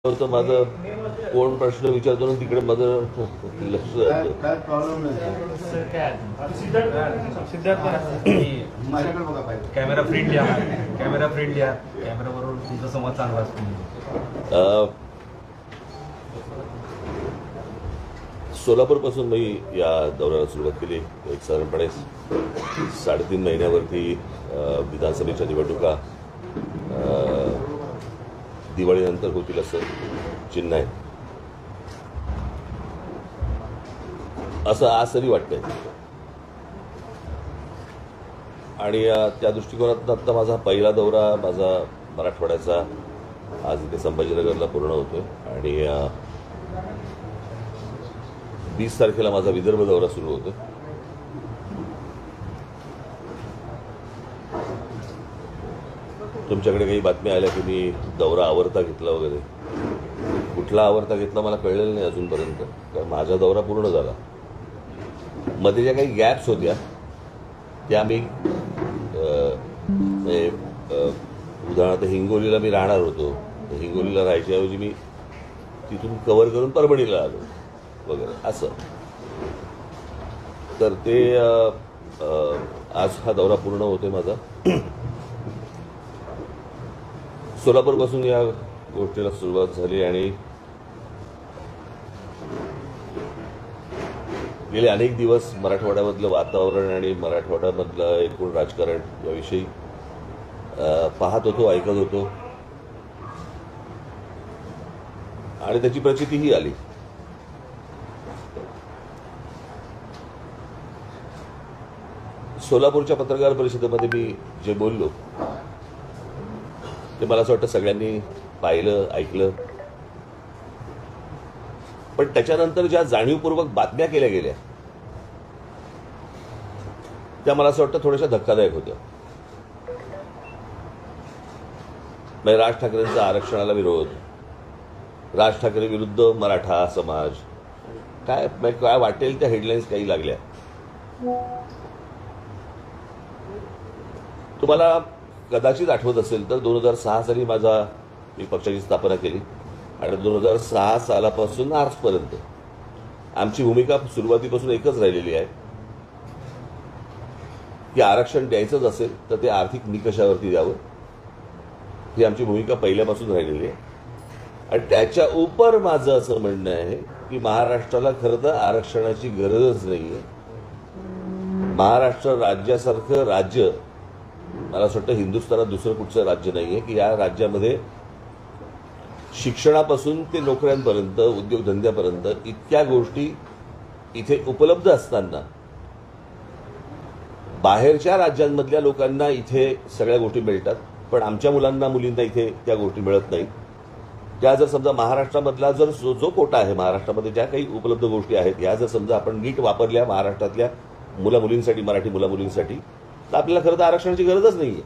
होतं माझं कोण प्रश्न विचारतो ना तिकडे माझं लक्ष जातं. कॅमेरा फ्रेंडली कॅमेराबरोबर तुमचा संवाद चांगला असतो. सोलापूरपासून मी या दौऱ्याला सुरुवात केली. एक साधारणपणे 3.5 महिन्यावरती विधानसभेच्या निवडणुका दिवाळीनंतर होतील असं चिन्ह आहे, असं आज तरी वाटतंय. आणि त्या दृष्टिकोनातून आता माझा पहिला दौरा माझा मराठवाड्याचा आज इथे संभाजीनगरला पूर्ण होतोय आणि 20 तारखेला माझा विदर्भ दौरा सुरू होतोय. तुमच्याकडे काही बातम्या आल्या की मी दौरा आवरता घेतला वगैरे. कुठला आवरता घेतला मला कळलेलं नाही अजूनपर्यंत, कारण माझा दौरा पूर्ण झाला. मध्ये ज्या काही गॅप्स होत्या त्या मी उदाहरणार्थ हिंगोलीला मी राहणार होतो, हिंगोलीला राहायच्याऐवजी मी तिथून कव्हर करून परभणीला आलो वगैरे असं. तर ते आज हा दौरा पूर्ण होतोय माझा. सोलापूरपासून या गोष्टीला सुरुवात झाली आणि गेले अनेक दिवस मराठवाड्यामधलं वातावरण आणि मराठवाड्यामधलं एकूण राजकारण याविषयी पाहत होतो, ऐकत होतो आणि त्याची प्रचितीही आली. सोलापूरच्या पत्रकार परिषदेमध्ये मी जे बोललो ते मला असं वाटतं सगळ्यांनी पाहिलं, ऐकलं. पण त्याच्यानंतर ज्या जाणीवपूर्वक बातम्या केल्या गेल्या त्या मला असं वाटतं थोड्याशा धक्कादायक होत्या. म्हणजे राज ठाकरेंचा आरक्षणाला विरोध, राज ठाकरे विरुद्ध मराठा समाज, काय वाटेल त्या हेडलाईन्स काही लागल्या. तुम्हाला कदाचित आठवत असेल तर 2006 साली मी पक्षाची स्थापना केली आणि 2006 सालापासून आजपर्यंत आमची भूमिका सुरुवातीपासून एकच राहिलेली आहे की आरक्षण द्यायचंच असेल तर ते आर्थिक निकषावरती द्यावं. ही आमची भूमिका पहिल्यापासून राहिलेली आहे. आणि त्याच्या उपर माझं असं म्हणणं आहे की महाराष्ट्राला खरं तर आरक्षणाची गरजच नाहीये. महाराष्ट्र राज्यासारखं राज्य मला असं वाटतं हिंदुस्थानात दुसरं कुठचं राज्य नाहीये की या राज्यामध्ये शिक्षणापासून ते नोकऱ्यांपर्यंत, उद्योगधंद्यापर्यंत इतक्या गोष्टी इथे उपलब्ध असताना बाहेरच्या राज्यांमधल्या लोकांना इथे सगळ्या गोष्टी मिळतात, पण आमच्या मुलांना मुलींना इथे त्या गोष्टी मिळत नाहीत. त्या जर समजा महाराष्ट्रामधला जर जो कोटा आहे, महाराष्ट्रामध्ये ज्या काही उपलब्ध गोष्टी आहेत या जर समजा आपण नीट वापरल्या महाराष्ट्रातल्या मुलामुलींसाठी, मराठी मुलामुलींसाठी, तर आपल्याला खरं तर आरक्षणाची गरजच नाहीये.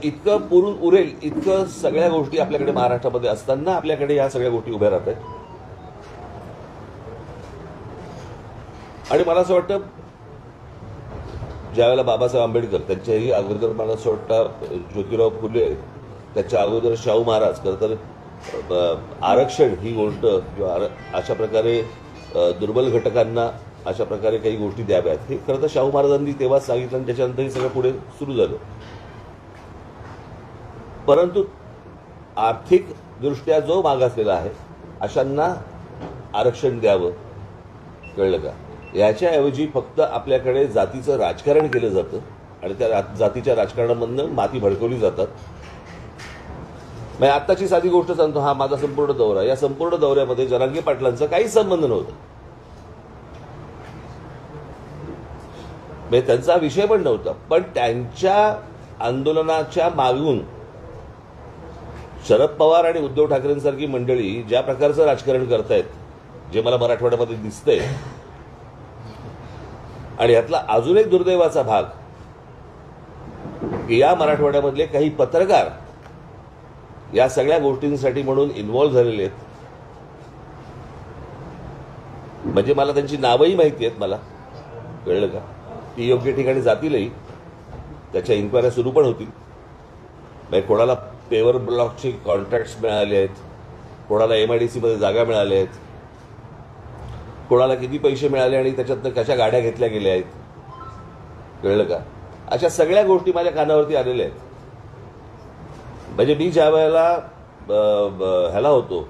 इतकं पुरून उरेल इतकं सगळ्या गोष्टी आपल्याकडे महाराष्ट्रामध्ये असताना आपल्याकडे या सगळ्या गोष्टी उभ्या राहत आहेत. आणि मला असं वाटतं ज्यावेळेला बाबासाहेब आंबेडकर, त्यांच्याही अगोदर मला असं वाटतं ज्योतिराव फुले, त्याच्या अगोदर शाहू महाराज, खरं तर आरक्षण ही गोष्ट किंवा अशा प्रकारे दुर्बल घटकांना अशा प्रकारे काही गोष्टी द्याव्यात हे खरं तर शाहू महाराजांनी तेव्हाच सांगितलं आणि त्याच्यानंतर हे सगळं पुढे सुरू झालं. परंतु आर्थिक दृष्ट्या जो मागासलेला आहे अशांना आरक्षण द्यावं, कळलं का? याच्याऐवजी फक्त आपल्याकडे जातीचं राजकारण केलं जातं आणि त्या जातीच्या राजकारणामधनं माती भडकवली जातात. आत्ताची साधी गोष्ट सांगतो, हा माझा संपूर्ण दौरा, या संपूर्ण दौऱ्यामध्ये जरांगे पाटलांचा काही संबंध नव्हता. त्यांचा विषय पण नव्हता, पण त्यांच्या आंदोलनाच्या मागून शरद पवार आणि उद्धव ठाकरेंसारखी मंडळी ज्या प्रकारचं राजकारण करतायत, जे मला मराठवाड्यामध्ये दिसतंय, आणि यातला अजून एक दुर्दैवाचा भाग की या मराठवाड्यामधले काही पत्रकार या सगळ्या गोष्टींसाठी म्हणून इन्व्हॉल्व्ह झालेले आहेत. म्हणजे मला त्यांची नावंही माहिती आहेत, मला कळलं का? ती योग्य ठिकाणी जातीलही, त्याच्या इन्क्वायऱ्या सुरू पण होतील. कोणाला पेवर ब्लॉकचे कॉन्ट्रॅक्ट्स मिळाले आहेत, कोणाला MIDC मध्ये जागा मिळाल्या आहेत, कोणाला किती पैसे मिळाले आणि त्याच्यातनं कशा गाड्या घेतल्या गेल्या आहेत, कळलं का? अशा सगळ्या गोष्टी माझ्या कानावरती आलेल्या आहेत. म्हणजे मी ज्या वेळेला ह्याला होतो,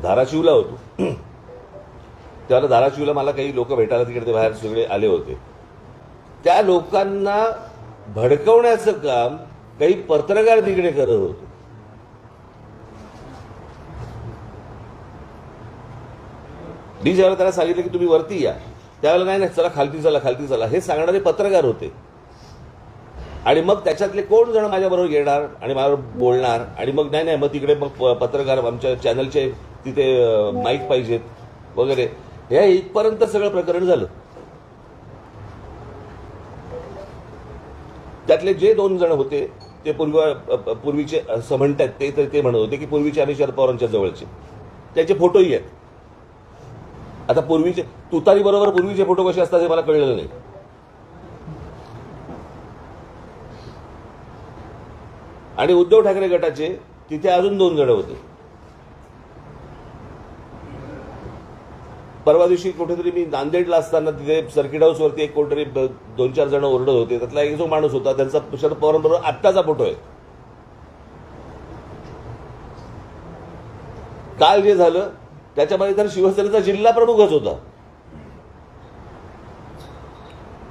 धाराशिवला होतो, त्यावेळेला धाराशिवला मला काही लोक भेटायला तिकडे बाहेर सगळे आले होते. त्या लोकांना भडकवण्याचं काम काही पत्रकार तिकडे करत होते. मी ज्यावेळेला त्याला सांगितलं की तुम्ही वरती या, त्यावेळेला नाही चला खालती चला खालती चला हे सांगणारे पत्रकार होते. आणि मग त्याच्यातले कोण जण माझ्याबरोबर येणार आणि माझ्याबरोबर बोलणार आणि मग नाही मग तिकडे मग पत्रकार आमच्या चॅनलचे तिथे माईक पाहिजेत वगैरे, हे इथपर्यंत सगळं प्रकरण झालं. त्यातले जे 2 जण होते ते पूर्वीचे असं म्हणतात ते म्हणत होते की पूर्वीचे आम्ही शरद पवारांच्या जवळचे, त्याचे फोटोही आहेत. आता पूर्वीचे तुतारी बरोबर पूर्वीचे फोटो कसे असतात हे मला कळलेलं नाही. आणि उद्धव ठाकरे गटाचे तिथे अजून 2 जण होते. परवा दिवशी कुठेतरी मी नांदेडला असताना तिथे सर्किट हाऊसवरती एक कोणतरी 2-4 जण ओरडत होते. त्यातला एक जो माणूस होता त्यांचा शरद पवारांबरोबर आत्ताचा फोटो आहे. काल जे झालं त्याच्यामध्ये तर शिवसेनेचा जिल्हा प्रमुखच होता.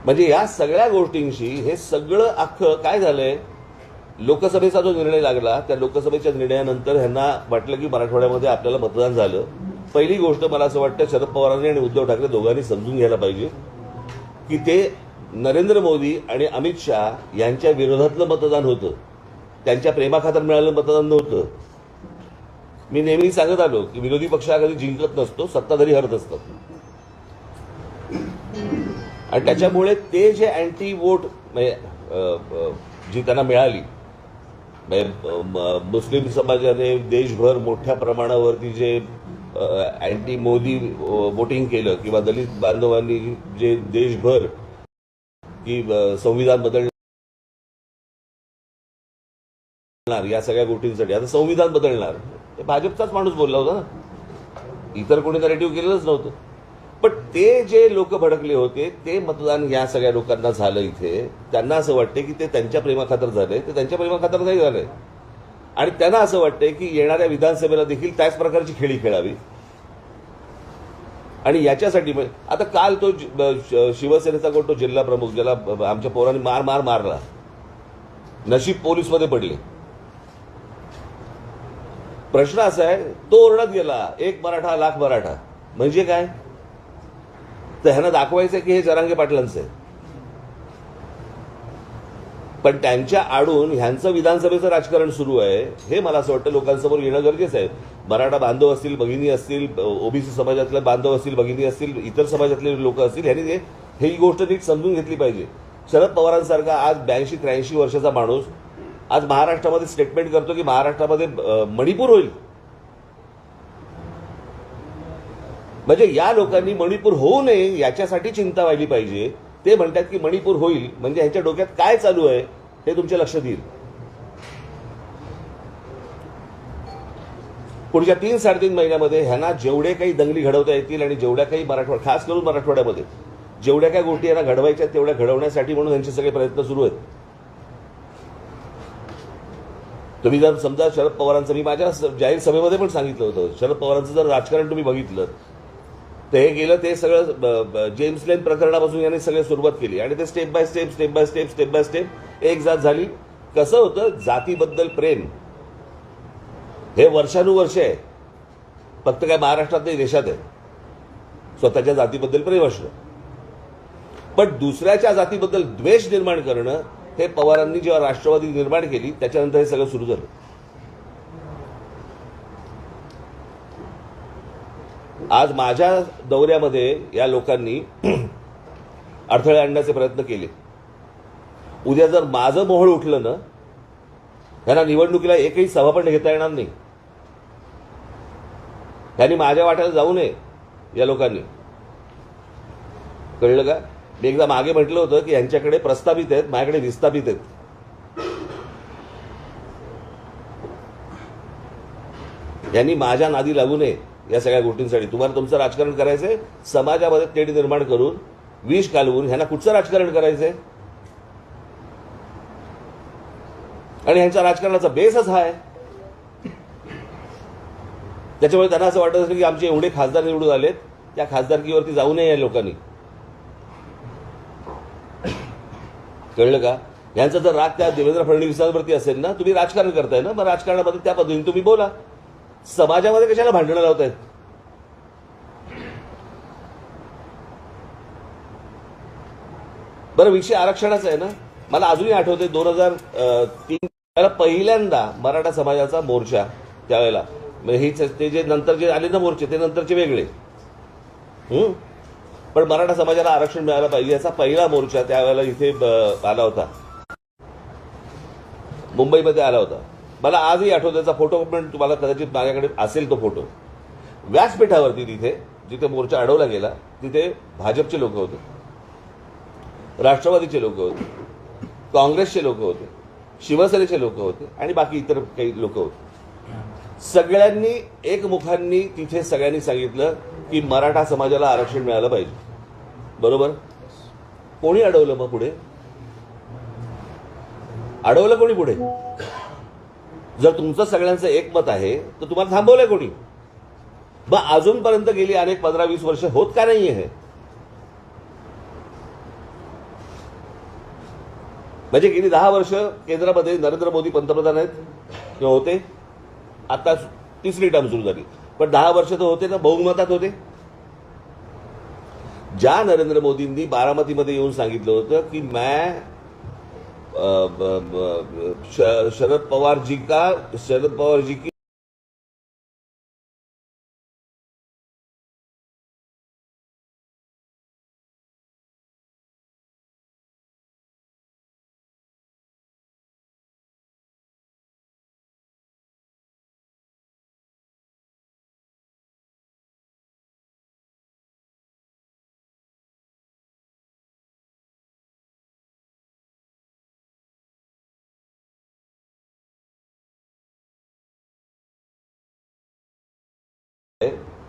म्हणजे या सगळ्या गोष्टींशी हे सगळं अख्खं काय झालंय, लोकसभेचा जो निर्णय लागला त्या लोकसभेच्या निर्णयानंतर ह्यांना वाटलं की मराठवाड्यामध्ये आपल्याला मतदान झालं. पहिली गोष्ट मला असं वाटतं शरद पवारांनी आणि उद्धव ठाकरे दोघांनी समजून घ्यायला पाहिजे की ते नरेंद्र मोदी आणि अमित शहा यांच्या विरोधातलं मतदान होतं, त्यांच्या प्रेमाखातर मिळालेलं मतदान नव्हतं. मी नेहमी सांगत आलो की विरोधी पक्ष हा कधी जिंकत नसतो, सत्ताधारी हरत असतात. आणि त्याच्यामुळे ते जे अँटी वोट जी त्यांना मिळाली, मुस्लिम समाजाने देशभर मोठ्या प्रमाणावरती जे अँटी मोदी वोटिंग केलं किंवा दलित बांधवांनी जे देशभर की संविधान बदलणार या सगळ्या गोष्टींसाठी, आता संविधान बदलणार ते भाजपचाच माणूस बोलला होता ना, इतर कोणी नरेटिव्ह केलेलंच नव्हतं. पण ते जे लोक भडकले होते ते मतदान या सगळ्या लोकांना झालं इथे. त्यांना असं वाटते की ते त्यांच्या प्रेमाखातर झालंय, ते त्यांच्या प्रेमाखातर नाही झालंय. आणि त्यांना असं वाटतंय की येणाऱ्या विधानसभेला देखील त्याच प्रकारची खेळी खेळावी. आणि याच्यासाठी आता काल तो शिवसेनेचा कोण तो जिल्हा प्रमुख ज्याला आमच्या पोरांनी मारला, नशीब पोलीसमध्ये पडले. प्रश्न असा आहे, तो ओरडत गेला 1 मराठा लाख मराठा म्हणजे काय, तर ह्यांना दाखवायचं की हे जरांगे पाटलांचं आहे. पण त्यांच्या आडून ह्यांचं विधानसभेचं राजकारण सुरू आहे हे मला असं वाटतं लोकांसमोर येणं गरजेचं आहे. मराठा बांधव असतील, भगिनी असतील, ओबीसी समाजातले बांधव असतील, भगिनी असतील, इतर समाजातले लोक असतील, ह्यांनी ही गोष्ट नीट समजून घेतली पाहिजे. शरद पवारांसारखा आज 82-83 वर्षाचा माणूस आज महाराष्ट्रामध्ये स्टेटमेंट करतो की महाराष्ट्रामध्ये मणिपूर होईल. म्हणजे या लोकांनी मणिपूर होऊ नये याच्यासाठी चिंता व्हायली पाहिजे. ते म्हणतात की मणिपूर होईल म्हणजे ह्यांच्या डोक्यात काय चालू आहे हे तुमच्या लक्षात येईल. पुढच्या 3-3.5 महिन्यामध्ये ह्यांना जेवढे काही दंगली घडवता येतील आणि जेवढ्या काही खास करून मराठवाड्यामध्ये जेवढ्या काही गोष्टी यांना घडवायच्या तेवढ्या घडवण्यासाठी म्हणून यांचे सगळे प्रयत्न सुरू आहेत. तुम्ही जर समजा शरद पवारांचं, मी माझ्या जाहीर सभेमध्ये पण सांगितलं होतं, शरद पवारांचं जर राजकारण तुम्ही बघितलं तर हे गेलं ते सगळं जेम्स लेन प्रकरणापासून यांनी सगळी सुरुवात केली आणि ते स्टेप बाय स्टेप एक जात झाली. कसं होतं, जातीबद्दल प्रेम हे वर्षानुवर्ष आहे, फक्त काय महाराष्ट्रात नाही देशात आहे. स्वतःच्या जातीबद्दल प्रेम असणं, पण दुसऱ्याच्या जातीबद्दल द्वेष निर्माण करणं हे पवारांनी जेव्हा राष्ट्रवादी निर्माण केली त्याच्यानंतर हे सगळं सुरू झालं. आज माझ्या दौऱ्यामध्ये या लोकांनी अडथळे आणण्याचे प्रयत्न केले. उद्या जर माझं मोहोळ उठलं ना, त्यांना निवडणुकीला एकही सभा पण घेता येणार नाही. त्यांनी माझ्या वाट्याला जाऊ नये या लोकांनी, कळलं का? मी एकदा मागे म्हटलं होतं की यांच्याकडे प्रस्थापित आहेत, माझ्याकडे विस्थापित आहेत. यांनी माझ्या नादी लागू नये या सगळ्या गोष्टींसाठी. तुम्हाला तुमचं राजकारण करायचंय, समाजामध्ये तेढ निर्माण करून विष कालवून ह्यांना कुठचं राजकारण करायचंय? आणि ह्यांच्या राजकारणाचा बेसच हा आहे. त्याच्यामुळे त्यांना असं वाटत असेल की आमचे एवढे खासदार निवडून आलेत, त्या खासदारकीवरती जाऊ नये या लोकांनी. कळलं का? यांचा जर राग त्या देवेंद्र फडणवीसांवरती असेल ना, तुम्ही राजकारण करताय ना, मग राजकारणामध्ये त्या पद्धतीने तुम्ही बोला. समाजामध्ये कशाला भांडणं लावतायत? बरं, विषय आरक्षणाचा आहे ना. मला अजूनही आठवते 2003 पहिल्यांदा मराठा समाजाचा मोर्चा त्यावेळेला, ते जे नंतर जे आले ना मोर्चे, ते नंतरचे वेगळे. पण मराठा समाजाला आरक्षण मिळालं पाहिजे याचा पहिला मोर्चा त्यावेळेला इथे आला होता, मुंबईमध्ये आला होता. मला आजही आठवतो, त्याचा फोटो पण तुम्हाला कदाचित माझ्याकडे असेल तो फोटो. व्यासपीठावरती तिथे जिथे मोर्चा अडवला गेला तिथे भाजपचे लोक होते, राष्ट्रवादीचे लोक होते, काँग्रेसचे लोक होते, शिवसेनेचे लोक होते आणि बाकी इतर काही लोक होते. सगळ्यांनी एकमुखांनी तिथे सगळ्यांनी सांगितलं की मराठा समाजाला आरक्षण मिळालं पाहिजे. बरोबर? कोणी अडवलं मग पुढे? अडवलं कोणी पुढे? जर तुमचं सगळ्यांचं एकमत आहे तर तुम्हाला थांबवलंय कोणी? मग अजूनपर्यंत गेली अनेक 15-20 वर्ष होत का नाहीये हे? म्हणजे गेली 10 वर्ष केंद्रामध्ये नरेंद्र मोदी पंतप्रधान आहेत किंवा होते, आता तिसरी टर्म सुरू झाली, पण 10 वर्ष तर होते ना, बहुमतात होते. ज्या नरेंद्र मोदींनी बारामतीमध्ये येऊन सांगितलं होतं की मैं शरद पवार जी की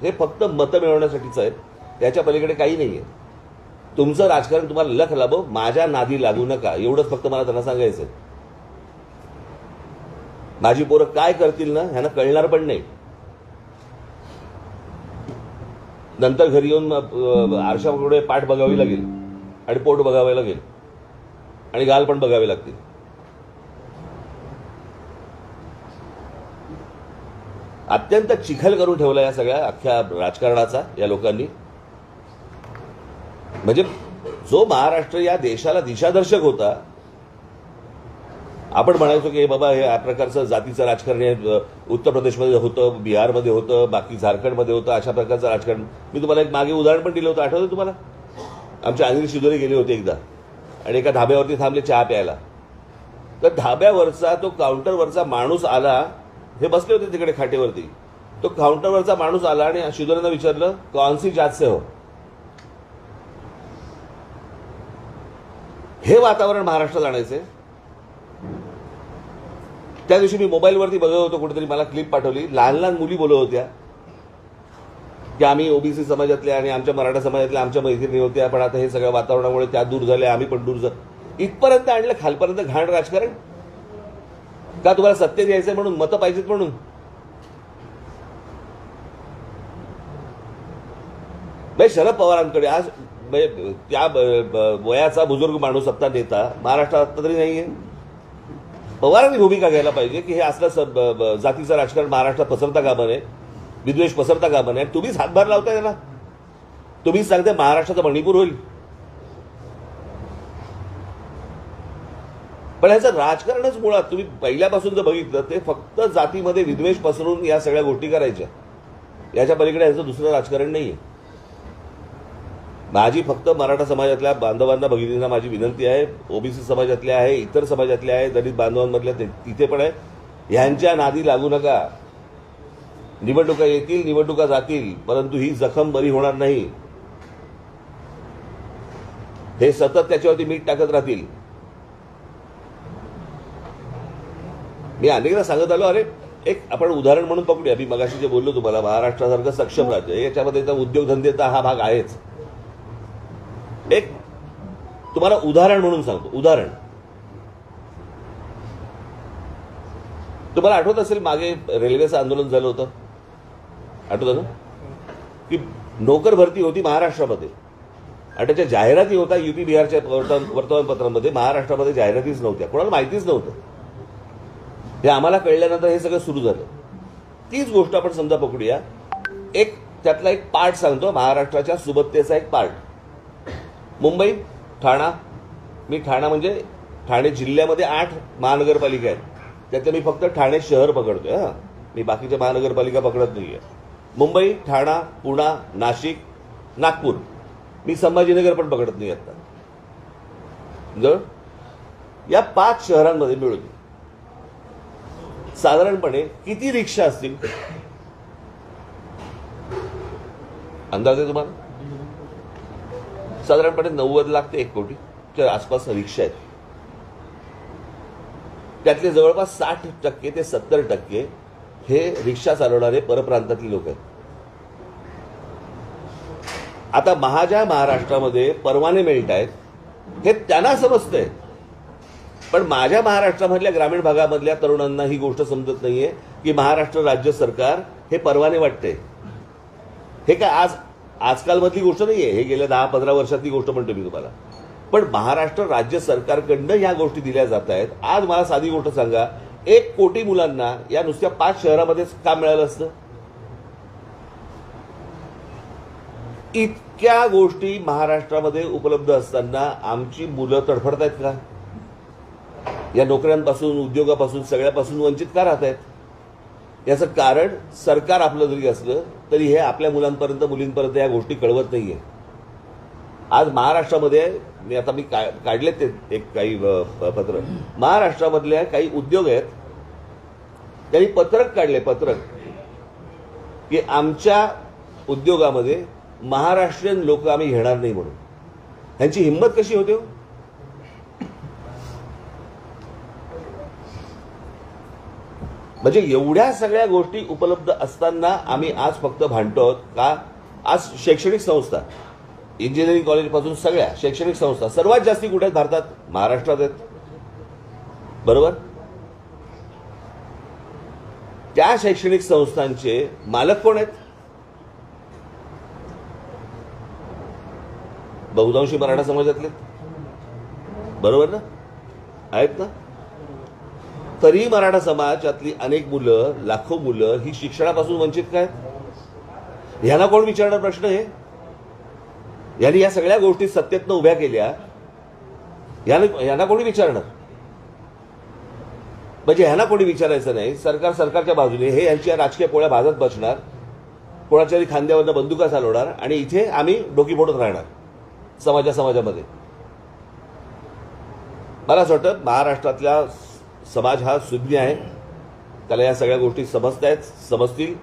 हे फक्त मतं मिळवण्यासाठीच आहे, त्याच्या पलीकडे काही नाहीये. तुमचं राजकारण तुम्हाला लख लाभो, माझ्या नादी लागू नका, एवढंच फक्त मला त्यांना सांगायचंय. माझी पोरं काय करतील ना ह्यांना कळणार पण नाही. नंतर घरी येऊन आरशापुढे पाठ बघावी लागेल आणि पोट बघावे लागेल आणि गाल पण बघावे लागतील. अत्यंत चिखल करून ठेवला या सगळ्या अख्ख्या राजकारणाचा या लोकांनी. म्हणजे जो महाराष्ट्र या देशाला दिशादर्शक होता, आपण म्हणायचो की बाबा हे या प्रकारचं जातीचं राजकारण हे उत्तर प्रदेशमध्ये होतं, बिहारमध्ये होतं, बाकी झारखंडमध्ये होतं, अशा प्रकारचं राजकारण. मी तुम्हाला एक मागे उदाहरण पण दिलं होतं, आठवतं तुम्हाला? आमचे अनिल शिदोरे गेले होते एकदा आणि एका धाब्यावरती थांबले चहा प्यायला. तर धाब्यावरचा तो काउंटरवरचा माणूस आला, हे बसले होते तिकडे खाटेवरती, तो काउंटरवरचा माणूस आला आणि शिदोरेनं विचारलं कौन सी जात से हो. हे वातावरण महाराष्ट्रात आणायचंय. त्या दिवशी मी मोबाईलवरती बघत होतो, कुठेतरी मला क्लिप पाठवली, लहान लहान मुली बोलत होत्या की आम्ही ओबीसी समाजातल्या आणि आमच्या मराठा समाजातल्या आमच्या मैत्रिणी होत्या, पण आता हे सगळ्या वातावरणामुळे त्या दूर झाल्या, आम्ही पण दूर इथपर्यंत आणलं, खालपर्यंत घाण राजकारण. का तुम्हाला सत्य द्यायचंय म्हणून, मतं पाहिजेत म्हणून? शरद पवारांकडे आज त्या वयाचा बुजुर्ग माणूस सत्ता नेता महाराष्ट्रात आता तरी नाहीये. पवारांनी भूमिका घ्यायला पाहिजे की हे असलं जातीचं राजकारण महाराष्ट्रात पसरता कामा नये, विद्वेष पसरता कामा नये. तुम्हीच हातभार लावताय त्याला, तुम्हीच सांगताय महाराष्ट्राचा मणिपूर होईल. पण ह्याचं राजकारणच मुळात तुम्ही पहिल्यापासून जर बघितलं ते फक्त जातीमध्ये विद्वेष पसरून या सगळ्या गोष्टी करायच्या, याच्या पलीकडे ह्याचं दुसरं राजकारण नाहीये. माझी फक्त मराठा समाजातल्या बांधवांना भगिनींना माझी विनंती आहे, ओबीसी समाजातल्या आहे, इतर समाजातल्या आहे, दलित बांधवांमधल्या तिथे पण आहे, ह्यांच्या नादी लागू नका. निवडणुका येतील, निवडणुका जातील, परंतु ही जखम बरी होणार नाही. हे सतत त्याच्यावरती मीठ टाकत राहतील. मी अनेकदा सांगत आलो, अरे एक आपण उदाहरण म्हणून पकडूया. मी मगाशी जे बोललो तुम्हाला, महाराष्ट्रासारखं सक्षम राज्य, याच्यामध्ये तर उद्योगधंदेचा हा भाग आहेच. एक तुम्हाला उदाहरण म्हणून सांगतो. उदाहरण तुम्हाला आठवत असेल, मागे रेल्वेचं आंदोलन झालं होतं, आठवतं ना, की नोकर भरती होती महाराष्ट्रामध्ये आणि त्याच्या जाहिराती होता युपी बिहारच्या वर्तमानपत्रांमध्ये. महाराष्ट्रामध्ये जाहिरातीच नव्हत्या, कोणाला माहितीच नव्हतं. हे आम्हाला कळल्यानंतर हे सगळं सुरू झालं. तीच गोष्ट आपण समजा पकडूया. एक त्यातला एक पार्ट सांगतो, महाराष्ट्राच्या सुबत्तेचा एक पार्ट. मुंबई, ठाणा. मी ठाणा म्हणजे ठाणे जिल्ह्यामध्ये 8 महानगरपालिका आहेत, त्यातले मी फक्त ठाणे शहर पकडतोय. हा, मी बाकीच्या महानगरपालिका पकडत नाहीये. मुंबई, ठाणा, पुणा, नाशिक, नागपूर. मी संभाजीनगर पण पकडत नाही आता. जर या 5 शहरांमध्ये मिळून साधारणपणे किती रिक्षा असतील अंदाज आहे तुम्हाला? साधारणपणे 90 लाख ते 1 कोटीच्या आसपास रिक्षा आहेत. त्यातले जवळपास 60% ते 70% हे रिक्षा चालवणारे परप्रांतातली लोक आहेत. आता माझ्या महाराष्ट्रामध्ये परवाने मिळत आहेत हे त्यांना समजतंय, पण माझ्या महाराष्ट्रामधल्या ग्रामीण भागामधल्या तरुणांना ही गोष्ट समजत नाहीये की महाराष्ट्र राज्य सरकार हे परवाने वाटते. हे काय आजकालमधली गोष्ट नाहीये, हे गेल्या 10-15 वर्षातली गोष्ट म्हणतो मी तुम्हाला. पण महाराष्ट्र राज्य सरकारकडनं ह्या गोष्टी दिल्या जात आहेत. आज मला साधी गोष्ट सांगा, 1 कोटी मुलांना या नुसत्या 5 शहरामध्येच काम मिळालं असतं? इतक्या गोष्टी महाराष्ट्रामध्ये उपलब्ध असताना आमची मुलं तडफडतायत का? या नोकऱ्यांपासून, उद्योगापासून, सगळ्यापासून वंचित का राहत आहेत? याचं कारण सरकार आपलं जरी असलं तरी हे आपल्या मुलांपर्यंत, मुलींपर्यंत या गोष्टी कळवत नाहीये. आज महाराष्ट्रामध्ये मी काढले ते एक काही पत्र, महाराष्ट्रामधल्या काही उद्योग आहेत, त्यांनी पत्रक काढले, पत्रक, की आमच्या उद्योगामध्ये महाराष्ट्रीयन लोक आम्ही घेणार नाही म्हणून. ह्यांची हिंमत कशी होते? म्हणजे एवढ्या सगळ्या गोष्टी उपलब्ध असताना आम्ही आज फक्त भांडतो आहोत का? आज शैक्षणिक संस्था, इंजिनिअरिंग कॉलेजपासून सगळ्या शैक्षणिक संस्था सर्वात जास्ती कुठे आहेत भारतात? महाराष्ट्रात आहेत, बरोबर? त्या शैक्षणिक संस्थांचे मालक कोण आहेत? बहुतांशी मराठा समाजातले, बरोबर ना? आहेत ना? तरी मराठा समाजातली अनेक मुलं, लाखो मुलं ही शिक्षणापासून वंचित काय? ह्यांना कोण विचारणार प्रश्न? हे यांनी या सगळ्या गोष्टी सत्तेतनं उभ्या केल्या, यांना कोणी विचारणार? म्हणजे ह्यांना कोणी विचारायचं नाही. सरकार सरकारच्या बाजूने, हे यांच्या राजकीय पोळ्या भाजत बसणार, कोणाच्या तरी खांद्यावरनं बंदुका चालवणार आणि इथे आम्ही डोकी फोडत राहणार समाजामध्ये. मला असं वाटतं महाराष्ट्रातला समाज हा सुज्ञ आहे, त्याला या सगळ्या गोष्टी समजतील.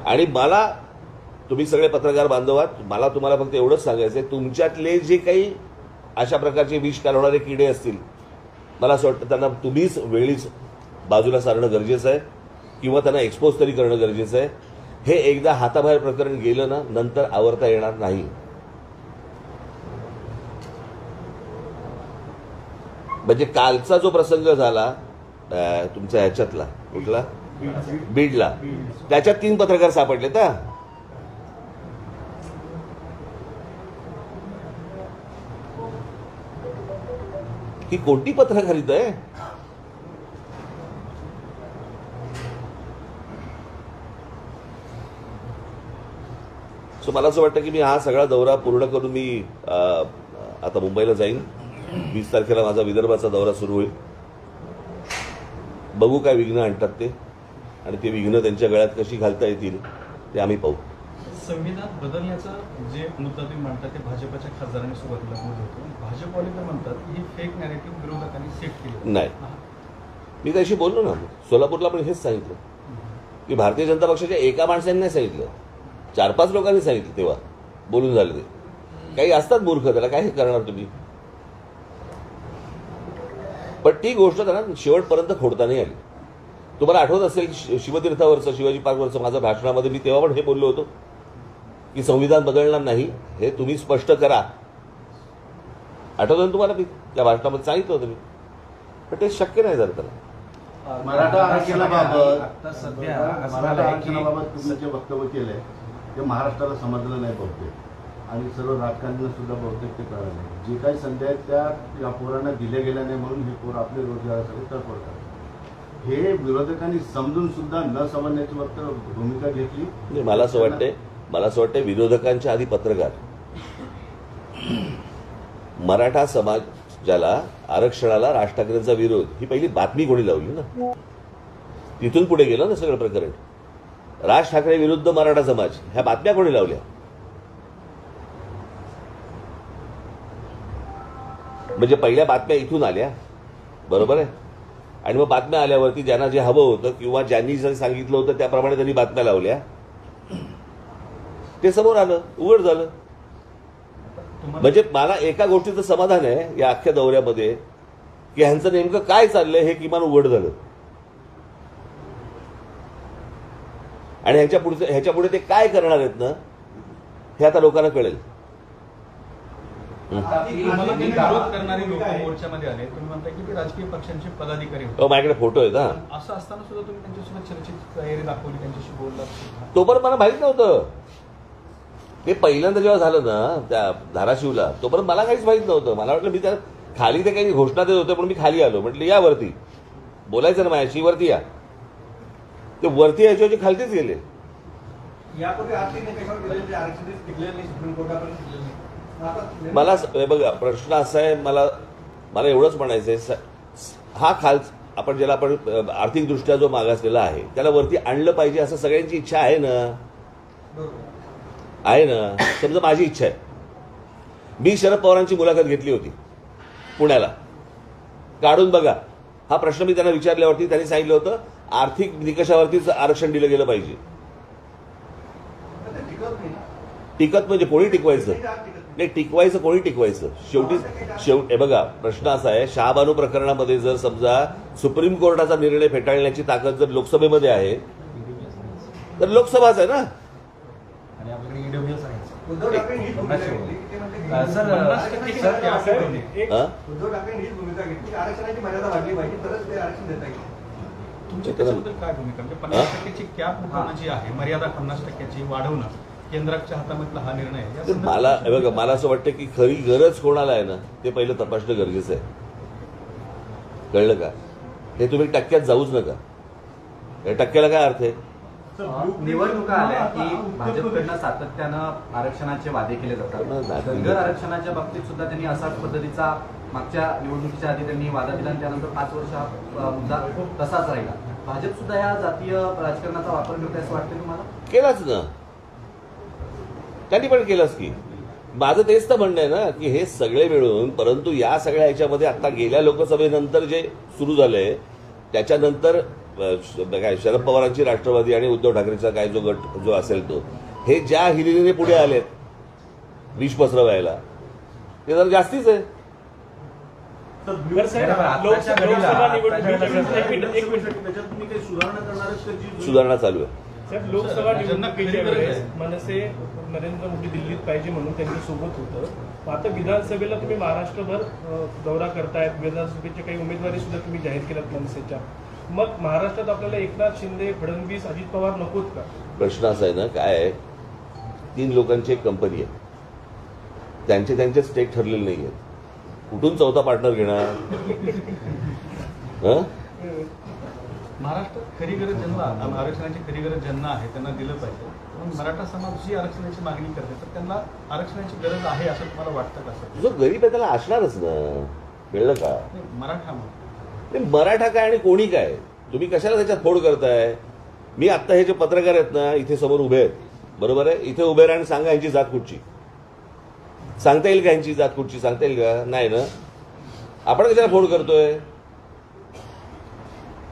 आणि मला, तुम्ही सगळे पत्रकार बांधव आहात, मला तुम्हाला फक्त एवढंच सांगायचं, तुमच्यातले जे काही अशा प्रकारचे विष कालवणारे किडे असतील, मला असं वाटतं त्यांना तुम्हीच वेळीच बाजूला सारणं गरजेचं आहे किंवा त्यांना एक्सपोज तरी करणं गरजेचं आहे. हे एकदा हाताबाहेर प्रकरण गेलं ना, नंतर आवरता येणार नाही. म्हणजे कालचा जो प्रसंग झाला तुमच्या ह्याच्यातला, कुठला, बीडला, त्याच्यात 3 पत्रकार सापडलेत. ही कोणती पत्रकारित आहे? सो मला असं वाटतं की मी हा सगळा दौरा पूर्ण करून मी आता मुंबईला जाईन. 20 तारखेला माझा विदर्भाचा दौरा सुरू होईल. बघू काय विघ्न आणतात ते, आणि ते विघ्न त्यांच्या गळ्यात कशी घालता येतील ते आम्ही पाहू. संविधान बदलण्याचा जे मुद्दा तुम्ही मांडता ते भाजपच्या खासदारांनी सुरुवातीला बोलत होतो. भाजपवाले तर म्हणतात ही फेक नॅरेटिव्ह विरोधकांनी सेट केली. नाही, मी त्याशी बोललो ना, सोलापूरला पण हेच सांगितलं की भारतीय जनता पक्षाच्या एका माणसाने नाही सांगितलं, 4-5 लोकांनी सांगितलं. तेव्हा बोलून झाले ते. काही असतात मूर्ख, त्याला काय करणार तुम्ही? पण ती गोष्ट त्यांना शेवटपर्यंत खोडता नाही आली. तुम्हाला आठवत असेल शिवतीर्थावरचं, शिवाजी पार्कवरचं माझं भाषणामध्ये मी तेव्हा पण हे बोललो होतो की संविधान बदलणार नाही, हे तुम्ही स्पष्ट करा. आठवतं ना तुम्हाला? मी त्या भाषणामध्ये सांगितलं होतं मी, पण ते शक्य नाही झालं त्याला. मराठा आरक्षणाबाबत आता सध्या असं मराठा झालंय की आरक्षणाबाबत तुम्ही जे वक्तव्य केलंय ते महाराष्ट्राला समजलं नाही बहुतेक, आणि सर्व राजकारण्यांना सुद्धा बहुतेक ते कळलं नाही. जे काही संधी आहेत त्या या पोरांना दिल्या गेल्या नाही म्हणून हे पोरं आपले रोजगारासाठी तडफड करतात. हे विरोधकांनी समजून सुद्धा न समजण्याची भूमिका घेतली. म्हणजे मला असं वाटतंय विरोधकांच्या आधी पत्रकार, मराठा समाजाला आरक्षणाला राज ठाकरेंचा विरोध ही पहिली बातमी कोणी लावली ना, तिथून पुढे गेलं ना सगळं प्रकरण. राज ठाकरे विरुद्ध मराठा समाज ह्या बातम्या कोणी लावल्या? म्हणजे पहिल्या बातम्या इथून आल्या, बरोबर आहे. आणि मग बातम्या आल्यावरती ज्यांना जे हवं होतं किंवा ज्यांनी जे सांगितलं होतं त्याप्रमाणे त्यांनी बातम्या लावल्या, ते समोर आलं, उघड झालं. म्हणजे मला एका गोष्टीचं समाधान आहे या अख्ख्या दौऱ्यामध्ये की ह्यांचं नेमकं काय चाललंय हे किमान उघड झालं. आणि ह्याच्या पुढे ते काय करणार आहेत ना हे आता लोकांना कळेल. तुम्हाला ते विरोध करणारे लोक मोर्चामध्ये आले, तुम्ही म्हणताय की ते राजकीय पक्षांचे पदाधिकारी होते. माझ्याकडे फोटो आहेत ना. असं असताना सुद्धा तुम्ही त्यांच्यासोबत चर्चेची तयारी दाखवली, त्यांच्याशी बोललात. तोपर्यंत मला माहित नव्हतं. ते पहिल्यांदा जेव्हा झालं ना त्या धाराशिवला, तोपर्यंत मला काहीच माहित नव्हतं. मला वाटलं मी त्या खाली ते काही घोषणा देत होते, पण मी खाली आलो. म्हटलं या वरती बोलायचं ना माझ्याशी, वरती या. ते वरती यायच्या खालतीच गेले. यापूर्वी आर्थिक निकषावर गेलेले जे आरक्षण टिकलेले नाही, सुप्रीम कोर्टापर्यंत टिकलेले नाही. मला बघा प्रश्न असा आहे, मला एवढंच म्हणायचं आहे, हा आपण ज्याला आपण आर्थिकदृष्ट्या जो मागासलेला आहे त्याला वरती आणलं पाहिजे असं सगळ्यांची इच्छा आहे ना. आहे ना. समजा माझी इच्छा आहे, मी शरद पवारांची मुलाखत घेतली होती पुण्याला, काढून बघा. हा प्रश्न मी त्यांना विचारल्यावरती त्यांनी सांगितलं होतं आर्थिक निकषावरतीच आरक्षण दिलं गेलं पाहिजे. टिकत म्हणजे कोणी टिकवायचं नाही, टिकवायचं कोणी टिकवायचं शेवटी बघा प्रश्न असा आहे, शहाबानू प्रकरणामध्ये जर समजा सुप्रीम कोर्टाचा निर्णय फेटाळण्याची ताकद जर लोकसभेमध्ये आहे तर लोकसभाच आहे ना. आणि आपल्याकडे ईडब्ल्यूएस आहे. उद्धव ठाकरे हीच भूमिका घेतली की ते म्हणले उद्धव ठाकरे हीच भूमिका घेतली, आरक्षणाची मर्यादा वाढली पाहिजे तरच ते आरक्षण देता येईल. तुमची त्याच्याबद्दल काय भूमिका? म्हणजे 50% कॅप उठवणं जी आहे, मर्यादा 50% वाढवणं, केंद्राच्या हातामधला हा निर्णय आहे. मला असं वाटतं की खरी गरज कोणाला आहे ना ते पहिलं तपासणं गरजेचं आहे. कळलं का? हे तुम्ही टक्क्यात जाऊच नका. या टक्क्याला काय अर्थ आहे? निवडणुका आल्या की भाजपकडनं सातत्यानं आरक्षणाचे वादे केले जातात. धनगर आरक्षणाच्या बाबतीत सुद्धा त्यांनी असाच पद्धतीचा मागच्या निवडणुकीच्या आधी त्यांनी वादा दिला आणि त्यानंतर 5 वर्ष हा मुद्दा तसाच राहिला. भाजप सुद्धा या जातीय राजकारणाचा वापर करते असं वाटतं तुम्हाला? केलाच ना, त्यांनी पण केलंच की. माझं तेच तर म्हणणं आहे ना की हे सगळे मिळून, परंतु या सगळ्या ह्याच्यामध्ये आता गेल्या लोकसभेनंतर जे सुरू झालंय त्याच्यानंतर काय शरद पवारांची राष्ट्रवादी आणि उद्धव ठाकरेचा काय जो गट जो असेल तो, हे ज्या हिरिरीने पुढे आलेत विष पसरवायला ते जर जास्तीच आहे. सुधारणा चालू आहे. साहेब, लोकसभा निवडणुकीच्या वेळेस मनसे नरेंद्र मोदी दिल्लीत पाहिजे म्हणून त्यांच्या सोबत होतं. आता विधानसभेला तुम्ही महाराष्ट्रभर दौरा करतायत, विधानसभेचे काही उमेदवारी सुद्धा तुम्ही जाहीर केल्यात मनसेच्या. मग महाराष्ट्रात आपल्याला एकनाथ शिंदे, फडणवीस, अजित पवार नकोत का? प्रश्न असा आहे ना, काय आहे, 3 लोकांची एक कंपनी आहे, त्यांचे स्टेक ठरलेले नाही आहेत. कुठून चौथा पार्टनर घेणार? महाराष्ट्रात खरी गरज ज्यांना, आरक्षणाची खरी गरज ज्यांना आहे त्यांना दिलं पाहिजे. म्हणून मराठा समाज जी आरक्षणाची मागणी करते तर त्यांना आरक्षणाची गरज आहे असं तुम्हाला वाटतं का? सर जो गरीब आहे त्याला असणारच ना. कळलं का? मराठा मराठा काय आणि कोणी काय, तुम्ही कशाला त्याच्यात फोड करताय? मी आत्ता हे जे पत्रकार आहेत ना इथे समोर उभे आहेत, बरोबर आहे, इथे उभे राहा आणि सांगा यांची जात कुठची. सांगता येईल का यांची जात कुठची? सांगता येईल का? नाही ना. आपण कशाला फोड करतोय?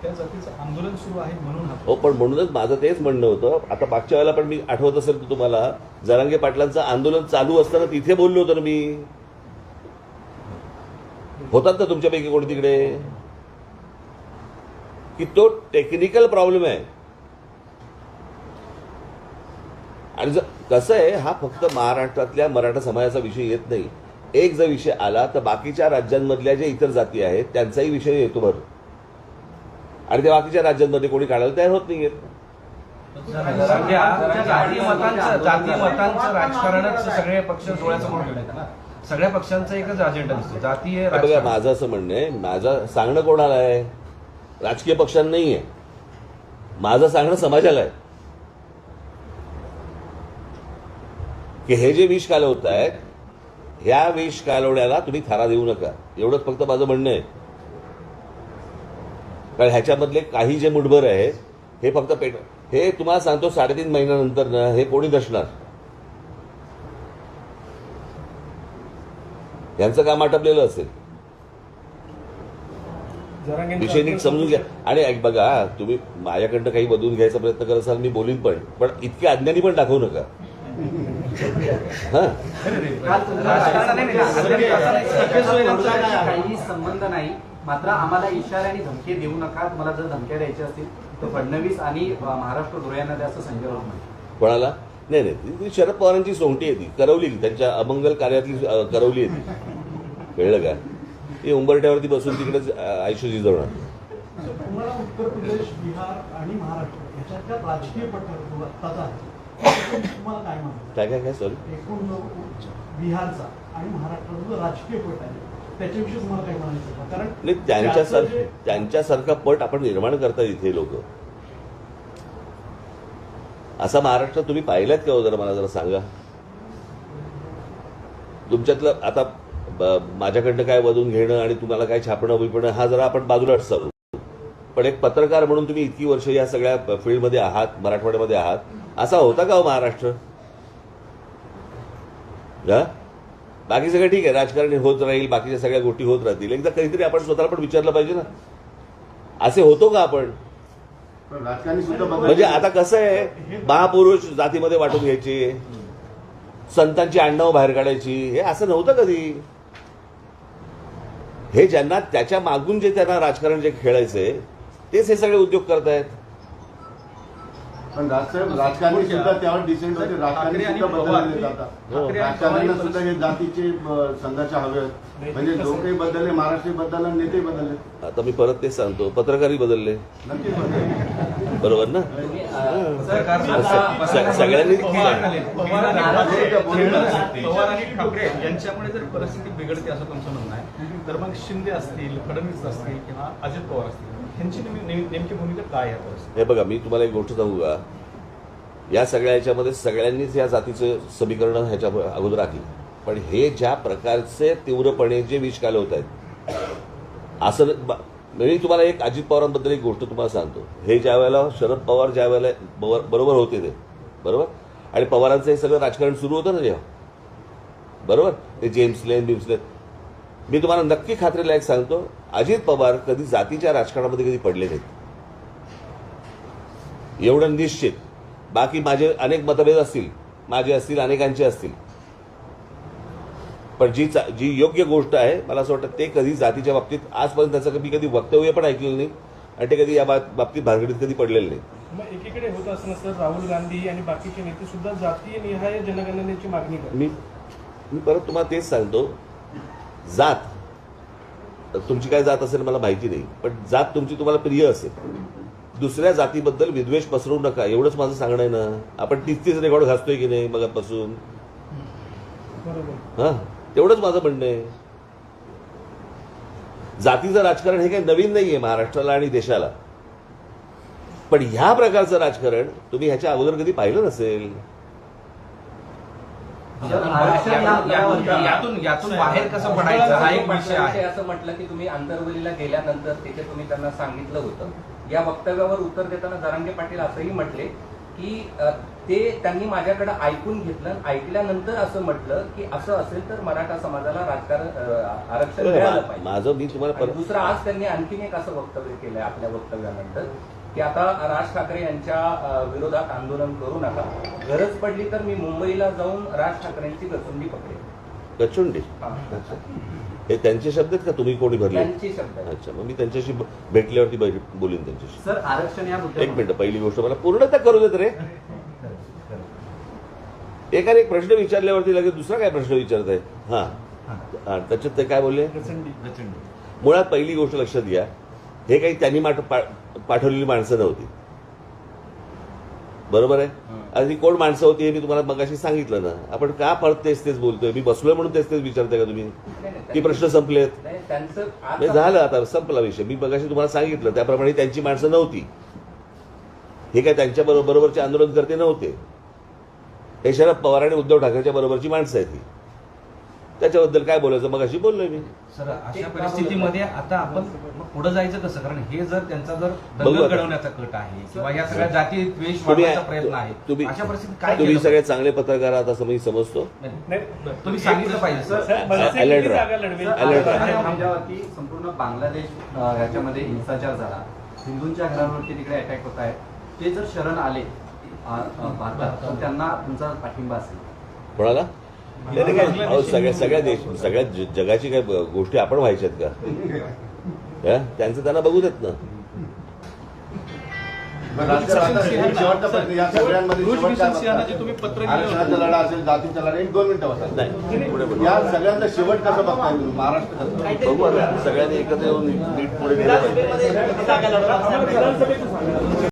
त्या जातीचं आंदोलन सुरू आहे म्हणून. हो, पण म्हणूनच माझं तेच म्हणणं होतं. आता मागच्या वेळेला पण मी आठवत असेल तर तुम्हाला, जरांगे पाटलांचं आंदोलन चालू असताना तिथे बोललो होतो ना मी. होतात ना तुमच्यापैकी कोणी तिकडे? की तो टेक्निकल प्रॉब्लेम आहे. आणि कसं आहे, हा फक्त महाराष्ट्रातल्या मराठा समाजाचा विषय येत नाही. एक जर विषय आला तर बाकीच्या राज्यांमधल्या ज्या इतर जाती आहेत त्यांचाही विषय येतो बरं. आणि त्या बाकीच्या राज्यांमध्ये कोणी काढायला तयार होत नाहीयेत. सध्या जाती मतांचं राजकारणच सगळे पक्ष डोळ्यासमोर ठेवलं आहे ना. सगळ्या पक्षांचा एकच अजेंडा दिसतो, जातीय बघा, राजकारण. माझं असं म्हणणं आहे, माझं सांगणं कोणाला आहे? राजकीय पक्षांना नाही आहे. माझं सांगणं समाजाला आहे की हे जे विष कालवत आहेत, ह्या विष कालवण्याला तुम्ही थारा देऊ नका. एवढंच फक्त माझं म्हणणं आहे. कारण ह्याच्यामधले काही जे मुठभर आहे हे फक्त हे तुम्हाला सांगतो 3.5 महिन्यानंतर ना हे कोणी नसणार. यांचं काम आटपलेलं असेल. विषय नीट समजून घ्या. आणि बघा, तुम्ही माझ्याकडनं काही बदलून घ्यायचा प्रयत्न करत असाल, मी बोलीन पण इतके अज्ञानी पण दाखवू नका. काही संबंध नाही. मात्र आम्हाला इशाऱ्याने धमकी देऊ नका. तुम्हाला जर धमक्या द्यायच्या असतील तर फडणवीस आणि महाराष्ट्र धुळ्यांना द्या, असं संजय राऊत म्हणाले. कोणाला? नाही, ती शरद पवारांची सोंगटी आहे. ती करवली, त्यांच्या अमंगल कार्यातली करवली आहे ती. कळलं का? ती उंबरठ्यावरती बसून तिकडेच आयुष्य जिजवणार. तुम्हाला उत्तर प्रदेश, बिहार आणि महाराष्ट्र याच्यातल्या राजकीय पट्टाचा तुम्हाला काय म्हणतो? काय सॉरी, एकूण बिहारचा आणि महाराष्ट्राचा जो राजकीय पट आहे त्याच्याविषयी तुम्हाला काय म्हणायचं? कारण नाही, त्यांच्यासारखा पट आपण निर्माण करतात इथे लोक. असा महाराष्ट्र तुम्ही पाहिलात का हो? जरा मला जरा सांगा. तुमच्यातलं आता माझ्याकडनं काय वधून घेणं आणि तुम्हाला काय छापणं बिपणं हा जरा आपण बाजूला सारू. पण एक पत्रकार म्हणून तुम्ही इतकी वर्ष या सगळ्या फील्डमध्ये आहात, मराठवाड्यामध्ये आहात, असा होता का हो महाराष्ट्र? बाकी सगळं ठीक आहे, राजकारण होत राहील, बाकीच्या सगळ्या गोष्टी होत राहतील. एकदा कधीतरी आपण स्वतःला पण विचारलं पाहिजे ना, असे होतो का आपण? राजकारणी सुद्धा म्हणजे आता कसं आहे, महापुरुष जातीमध्ये वाटून घ्यायचे, संतांची आडनावं बाहेर काढायची, हे असं नव्हतं कधी. हे ज्यांना त्याच्या मागून जे त्यांना राजकारण जे खेळायचंय तेच हे सगळे उद्योग करतायत. पण राजकारणी सुद्धा त्यावर डिसेंट होते. राजकारणी सुद्धा बदलले जातात. राजकारण्यांना सुद्धा हे जातीचे संघर्ष हवे आहेत. म्हणजे लोकही बदलले, महाराष्ट्र बदलले, नेते बदलले. आता मी परत तेच सांगतो, पत्रकारही बदलले. नक्कीच बदलले. बरोबर ना? सगळ्यांनी पवार आणि ठाकरे यांच्यामुळे जर परिस्थिती बिघडते असं तुमचं म्हणणं आहे, तर मग शिंदे असतील, फडणवीस असतील किंवा अजित पवार असतील, ह्यांची नेमकी भूमिका काय आहे? हे बघा, मी तुम्हाला एक गोष्ट सांगू का, या सगळ्या ह्याच्यामध्ये सगळ्यांनीच या जातीचं समीकरण ह्याच्या अगोदर आखली. पण हे ज्या प्रकारचे तीव्रपणे जे विष कालवत आहेत, असं मी तुम्हाला एक अजित पवारांबद्दल एक गोष्ट तुम्हाला सांगतो. हे ज्या वेळेला शरद पवार ज्या वेळेला बरोबर होते ते बरोबर, आणि पवारांचं हे सगळं राजकारण सुरू होतं ना जेव्हा, बरोबर, ते जेम्स लेन, मी तुम्हाला नक्की खात्रीला एक सांगतो, अजित पवार कधी जातीच्या राजकारणामध्ये कधी पडले नाहीत, एवढं निश्चित. बाकी माझे अनेक मतभेद असतील, माझे असतील, अनेकांचे असतील, पण जी योग्य गोष्ट आहे, मला असं वाटतं ते कधी जातीच्या बाबतीत आजपर्यंत त्याचं कधी वक्तव्य पण ऐकलेलं नाही आणि ते कधी या बाबतीत भानगडीत कधी पडलेलं नाही. मग एकीकडे होत असताना सर राहुल गांधी आणि बाकीचे नेते सुद्धा जातीय निहाय जनगणनेची मागणी करतात. मी परत तुम्हाला तेच सांगतो, जात तुमची काय जात असेल मला माहिती नाही, पण जात तुमची तुम्हाला प्रिय असेल, दुसऱ्या जातीबद्दल विद्वेष पसरवू नका, एवढंच माझं सांगणं आहे ना. आपण 30 रेकॉर्ड घासतोय की नाही मगापासून, बरोबर, हा, तेवढंच माझं म्हणणं आहे. जातीचं राजकारण हे काही नवीन नाहीये महाराष्ट्राला आणि देशाला, पण ह्या प्रकारचं राजकारण तुम्ही ह्याच्या अगोदर कधी पाहिलं नसेल. यातून बाहेर कसं पडायचं हा एक विषय आहे. असं म्हटलं की तुम्ही आंतरवलीला गेल्यानंतर तिथे तुम्ही त्यांना सांगितलं होतं. या वक्तव्यावर उत्तर देताना जरांगे पाटील असंही म्हटले की ते त्यांनी माझ्याकडे ऐकून घेतलं, ऐकल्यानंतर असं म्हटलं की असं असेल तर मराठा समाजाला आरक्षण मिळालं पाहिजे. माझं मी तुम्हाला दुसरं आज त्यांनी आणखीन एक असं वक्तव्य केलंय आपल्या वक्तव्यानंतर की आता राज ठाकरे यांच्या विरोधात आंदोलन करू नका, गरज पडली तर मी मुंबईला जाऊन राज ठाकरेंची गचुंडी पकडेन. गचुंडी. अच्छा. हे त्यांचे शब्द आहेत का तुम्ही कोणी भरले? त्यांचे शब्द आहेत. अच्छा, मग मी त्यांच्याशी भेटल्यावरती बोलीन त्यांच्याशी. सर आरक्षण या एक मुद्द्यावर मिनिट, पहिली गोष्ट मला पूर्णतः करू देत रे. एकाने एक प्रश्न विचारल्यावरती लगेच दुसरा काय प्रश्न विचारत आहे. हा, त्याच्यात ते काय बोलले? मुळात पहिली गोष्ट लक्षात घ्या, हे काही त्यांनी पाठवलेली माणसं नव्हती. बरोबर आहे. आणि कोण माणसं होती हे मी तुम्हाला मगाशी सांगितलं ना. आपण का परत तेच बोलतोय? मी बसलोय म्हणून तेच विचारताय का तुम्ही? की प्रश्न संपलेत? नाही, त्यांचं आज नाही, झालं, आता संपला विषय. मी मगाशी तुम्हाला सांगितलं त्याप्रमाणे त्यांची माणसं नव्हती. हे काय त्यांच्या बरोबरचे आंदोलनकर्ते नव्हते. हे शरद पवार आणि उद्धव ठाकरेच्या बरोबरची माणसं आहेत ही. त्याच्याबद्दल काय बोलायचं मगाशी बोललोय मी. सर अशा परिस्थितीमध्ये आता आपण मग पुढे जायचं कसं? कारण हे जर त्यांचा जर बघू दंगल आता. घडवण्याचा कट आहे किंवा या सगळ्या जाती द्वेष तुम्ही वाढवण्याचा प्रयत्न आहे, अशा परिस्थितीत काय तुम्ही केलं सगळे चांगले पत्रकार आहात असं मी समजतो. नाही, तुम्ही सांगितलं पाहिजे सर. मनसे अलर्ट किती राहा. जागा लढवेल? अलर्ट राहा. या मुद्द्यावरती संपूर्ण बांगलादेश याच्यामध्ये हिंसाचार झाला, हिंदूंच्या घरांवरती तिकडे अटॅक होत आहे. ते जर शरण आले भारतात तर त्यांना तुमचा पाठिंबा असेल? कोणाला? त्याने काय अहो, सगळ्या जगाची काय गोष्टी आपण व्हायच्यात का? त्यांचं त्यांना बघू देत ना. शेवटचा प्रश्न या सगळ्यांमध्ये रोज शेवट काय किशन सिंहांना बघताय? जे तुम्ही पत्र लिहिलं होतं, आरक्षणाचा लढा असेल, जातीचा लढा, 1-2 मिनिटं बसा. नाही, पुढे बोला. या सगळ्यांचा शेवट कसं बघताय तुम्ही महाराष्ट्रात? बघू आता. सगळ्यांनी एकत्र येऊन नीट पुढे गेलं पाहिजे. विधानसभेचं सांगा.